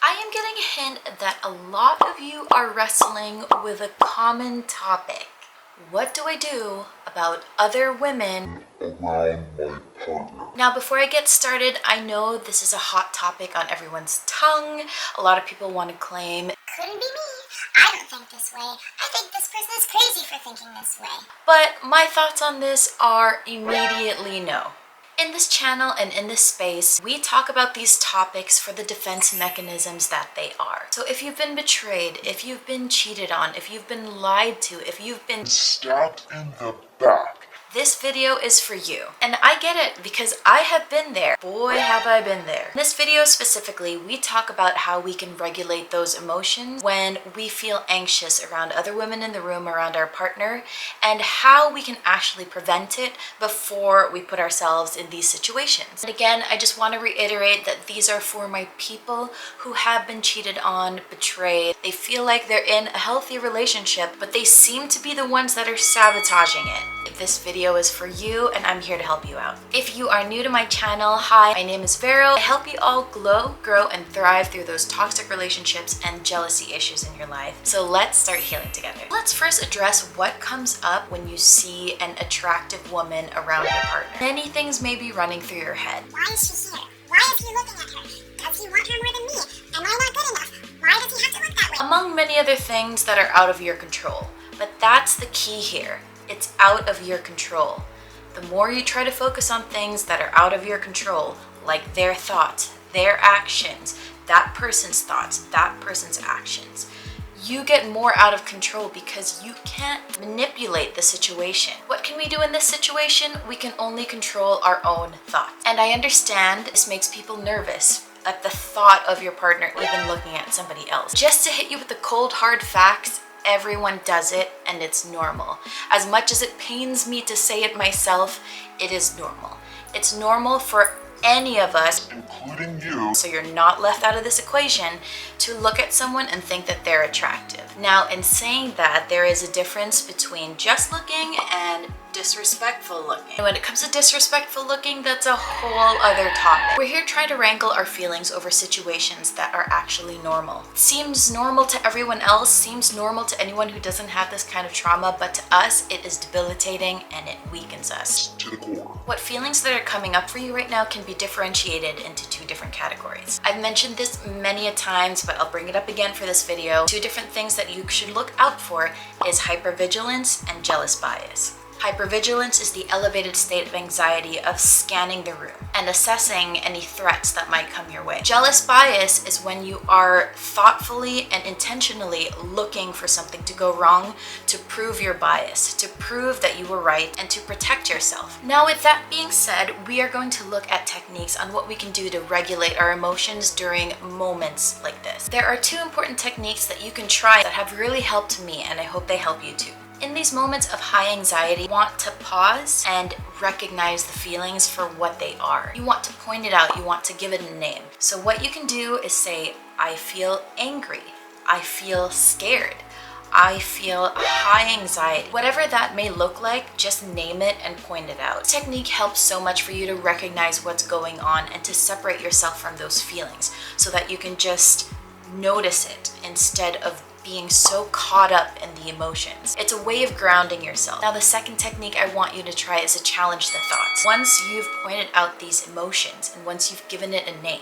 I am getting a hint that a lot of you are wrestling with a common topic. What do I do about other women around my partner? Now, before I get started, I know this is a hot topic on everyone's tongue. A lot of people want to claim, couldn't be me. I don't think this way. I think this person is crazy for thinking this way. but my thoughts on this are immediately no. In this channel and in this space, we talk about these topics for the defense mechanisms that they are. So if you've been betrayed, if you've been cheated on, if you've been lied to, if you've been stabbed in the back, this video is for you. And I get it because I have been there. Boy, have I been there. In this video specifically, we talk about how we can regulate those emotions when we feel anxious around other women in the room, around our partner, and how we can actually prevent it before we put ourselves in these situations. And again, I just want to reiterate that these are for my people who have been cheated on, betrayed. They feel like they're in a healthy relationship, but they seem to be the ones that are sabotaging it. This video is for you and I'm here to help you out. If you are new to my channel, hi, my name is Vero. I help you all glow, grow, and thrive through those toxic relationships and jealousy issues in your life. So let's start healing together. Let's first address what comes up when you see an attractive woman around your partner. Many things may be running through your head. Why is she here? Why is he looking at her? Does he want her more than me? Am I not good enough? Why does he have to look that way? Among many other things that are out of your control. But that's the key here. It's out of your control. The more you try to focus on things that are out of your control, like their thoughts, their actions, that person's thoughts, that person's actions, you get more out of control because you can't manipulate the situation. What can we do in this situation? We can only control our own thoughts. And I understand this makes people nervous at the thought of your partner even looking at somebody else. Just to hit you with the cold hard facts, everyone does it and it's normal. As much as it pains me to say it myself, it is normal. It's normal for any of us, including you, so you're not left out of this equation, to look at someone and think that they're attractive. Now, in saying that, there is a difference between just looking and disrespectful looking. And when it comes to disrespectful looking, that's a whole other topic. We're here trying to wrangle our feelings over situations that are actually normal. It seems normal to everyone else, seems normal to anyone who doesn't have this kind of trauma, but to us, it is debilitating and it weakens us to the core. What feelings that are coming up for you right now can be differentiated into two different categories. I've mentioned this many a times, but I'll bring it up again for this video. Two different things that you should look out for is hypervigilance and jealous bias. Hypervigilance is the elevated state of anxiety of scanning the room and assessing any threats that might come your way. Jealous bias is when you are thoughtfully and intentionally looking for something to go wrong to prove your bias, to prove that you were right, and to protect yourself. Now, with that being said, we are going to look at techniques on what we can do to regulate our emotions during moments like this. There are two important techniques that you can try that have really helped me, and I hope they help you too. In these moments of high anxiety, you want to pause and recognize the feelings for what they are. You want to point it out, you want to give it a name. So what you can do is say, I feel angry, I feel scared, I feel high anxiety. Whatever that may look like, just name it and point it out. This technique helps so much for you to recognize what's going on and to separate yourself from those feelings so that you can just notice it instead of being so caught up in the emotions. It's a way of grounding yourself. Now, the second technique I want you to try is to challenge the thoughts. Once you've pointed out these emotions and once you've given it a name,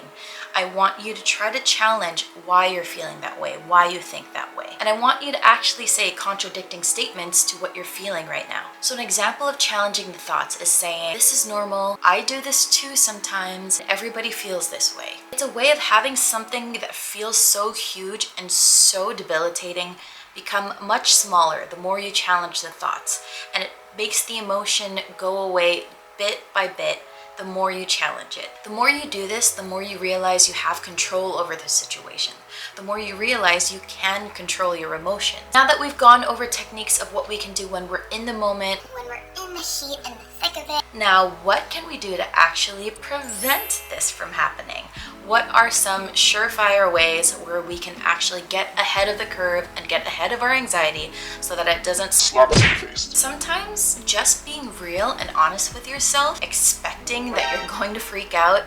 I want you to try to challenge why you're feeling that way, why you think that way. And I want you to actually say contradicting statements to what you're feeling right now. So an example of challenging the thoughts is saying, this is normal, I do this too sometimes, everybody feels this way. It's a way of having something that feels so huge and so debilitating become much smaller the more you challenge the thoughts. And it makes the emotion go away bit by bit the more you challenge it. The more you do this, the more you realize you have control over the situation. The more you realize you can control your emotions. Now that we've gone over techniques of what we can do when we're in the moment, when we're in the heat and the thick of it, now what can we do to actually prevent this from happening? What are some surefire ways where we can actually get ahead of the curve and get ahead of our anxiety so that it doesn't slap us in the face? Sometimes just being real and honest with yourself, expecting that you're going to freak out,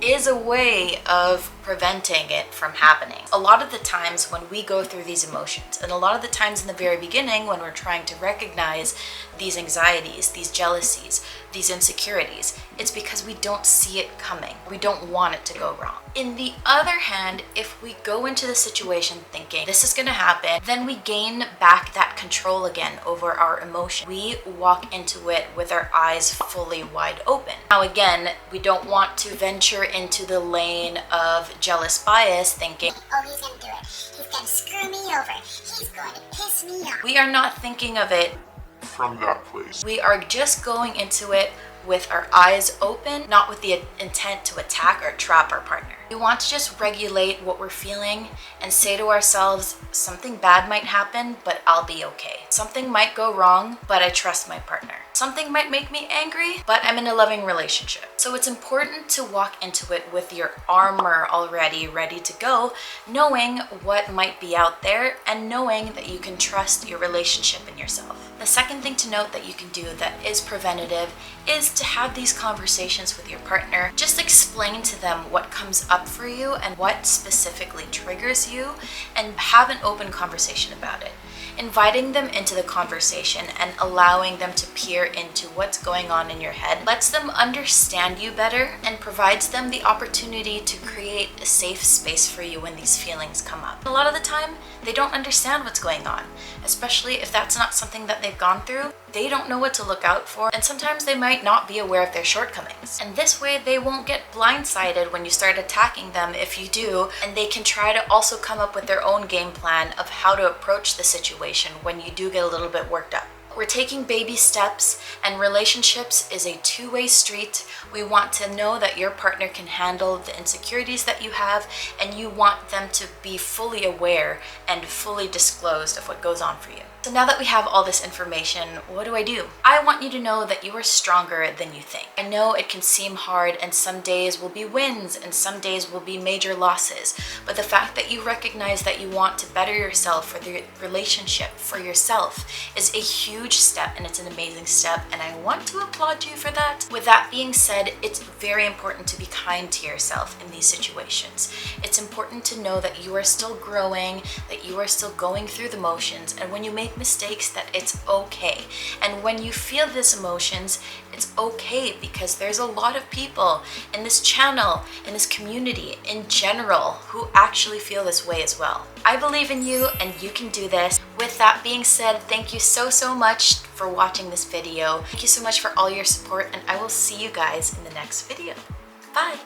is a way of preventing it from happening. A lot of the times when we go through these emotions, and a lot of the times in the very beginning when we're trying to recognize these anxieties, these jealousies, these insecurities, it's because we don't see it coming. We don't want it to go wrong. In the other hand, if we go into the situation thinking this is gonna happen, then we gain back that control again over our emotion. We walk into it with our eyes fully wide open. Now again, we don't want to venture into the lane of jealous bias thinking, oh, he's gonna do it. He's gonna screw me over. He's going to piss me off. we are not thinking of it from that place. We are just going into it with our eyes open, not with the intent to attack or trap our partner. We want to just regulate what we're feeling and say to ourselves, something bad might happen, but I'll be okay. Something might go wrong, but I trust my partner. Something might make me angry, but I'm in a loving relationship. So it's important to walk into it with your armor already ready to go, knowing what might be out there and knowing that you can trust your relationship and yourself. The second thing to note that you can do that is preventative is to have these conversations with your partner. Just explain to them what comes up for you and what specifically triggers you, and have an open conversation about it. Inviting them into the conversation and allowing them to peer into what's going on in your head lets them understand you better and provides them the opportunity to create a safe space for you when these feelings come up. A lot of the time, they don't understand what's going on, especially if that's not something that they've gone through. They don't know what to look out for, and sometimes they might not be aware of their shortcomings. And this way, they won't get blindsided when you start attacking them if you do, and they can try to also come up with their own game plan of how to approach the situation when you do get a little bit worked up. We're taking baby steps, and relationships is a two-way street. We want to know that your partner can handle the insecurities that you have, and you want them to be fully aware and fully disclosed of what goes on for you. So now that we have all this information, what do? I want you to know that you are stronger than you think. I know it can seem hard, and some days will be wins and some days will be major losses, but the fact that you recognize that you want to better yourself for the relationship, for yourself, is a huge step, and it's an amazing step, and I want to applaud you for that. With that being said, it's very important to be kind to yourself in these situations. It's important to know that you are still growing, that you are still going through the motions, and when you make mistakes, that it's okay. And when you feel these emotions, it's okay, because there's a lot of people in this channel, in this community in general, who actually feel this way as well. I believe in you, and you can do this. With that being said, thank you so much for watching this video. Thank you so much for all your support, and I will see you guys in the next video. Bye!